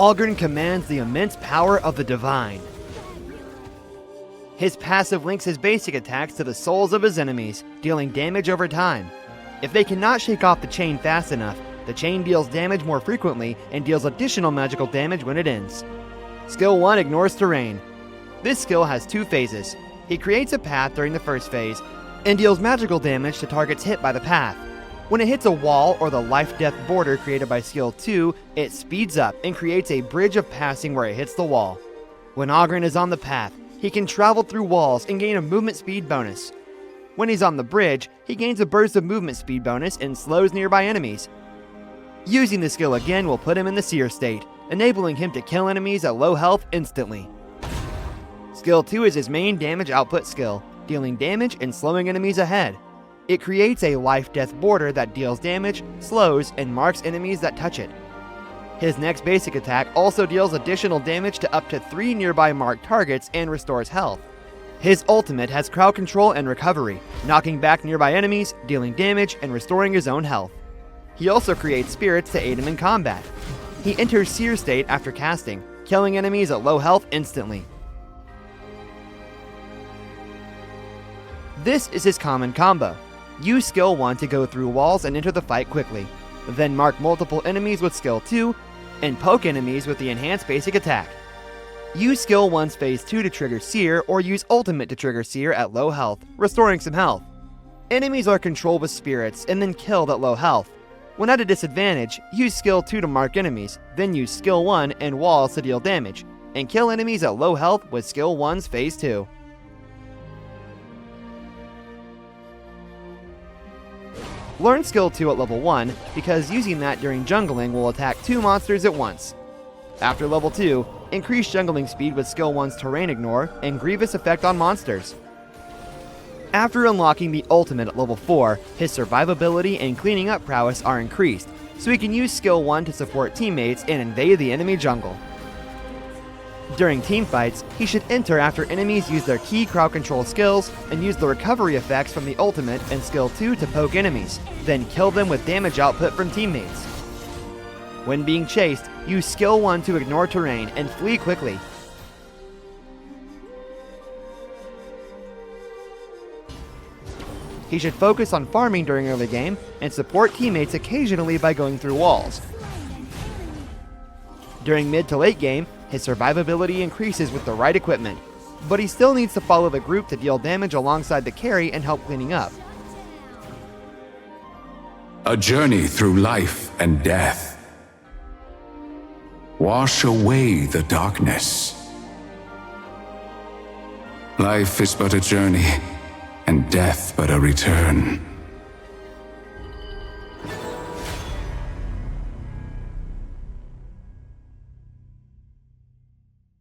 Augran commands the immense power of the divine. His passive links his basic attacks to the souls of his enemies, dealing damage over time. If they cannot shake off the chain fast enough, the chain deals damage more frequently and deals additional magical damage when it ends. Skill 1 ignores terrain. This skill has 2 phases. He creates a path during the first phase and deals magical damage to targets hit by the path. When it hits a wall or the life-death border created by Skill 2, it speeds up and creates a bridge of passing where it hits the wall. When Augran is on the path, he can travel through walls and gain a movement speed bonus. When he's on the bridge, he gains a burst of movement speed bonus and slows nearby enemies. Using the skill again will put him in the seer state, enabling him to kill enemies at low health instantly. Skill 2 is his main damage output skill, dealing damage and slowing enemies ahead. It creates a life-death border that deals damage, slows, and marks enemies that touch it. His next basic attack also deals additional damage to up to 3 nearby marked targets and restores health. His ultimate has crowd control and recovery, knocking back nearby enemies, dealing damage, and restoring his own health. He also creates spirits to aid him in combat. He enters seer state after casting, killing enemies at low health instantly. This is his common combo. Use Skill 1 to go through walls and enter the fight quickly. Then mark multiple enemies with Skill 2, and poke enemies with the enhanced basic attack. Use Skill 1's Phase 2 to trigger Seer, or use Ultimate to trigger Seer at low health, restoring some health. Enemies are controlled with spirits and then killed at low health. When at a disadvantage, use Skill 2 to mark enemies, then use Skill 1 and walls to deal damage, and kill enemies at low health with Skill 1's Phase 2. Learn Skill 2 at level 1, because using that during jungling will attack 2 monsters at once. After level 2, increase jungling speed with Skill 1's Terrain Ignore and Grievous effect on monsters. After unlocking the ultimate at level 4, his survivability and cleaning up prowess are increased, so he can use Skill 1 to support teammates and invade the enemy jungle. During teamfights, he should enter after enemies use their key crowd control skills and use the recovery effects from the ultimate and Skill 2 to poke enemies, then kill them with damage output from teammates. When being chased, use Skill 1 to ignore terrain and flee quickly. He should focus on farming during early game and support teammates occasionally by going through walls. During mid to late game, his survivability increases with the right equipment, but he still needs to follow the group to deal damage alongside the carry and help cleaning up. A journey through life and death. Wash away the darkness. Life is but a journey, and death but a return.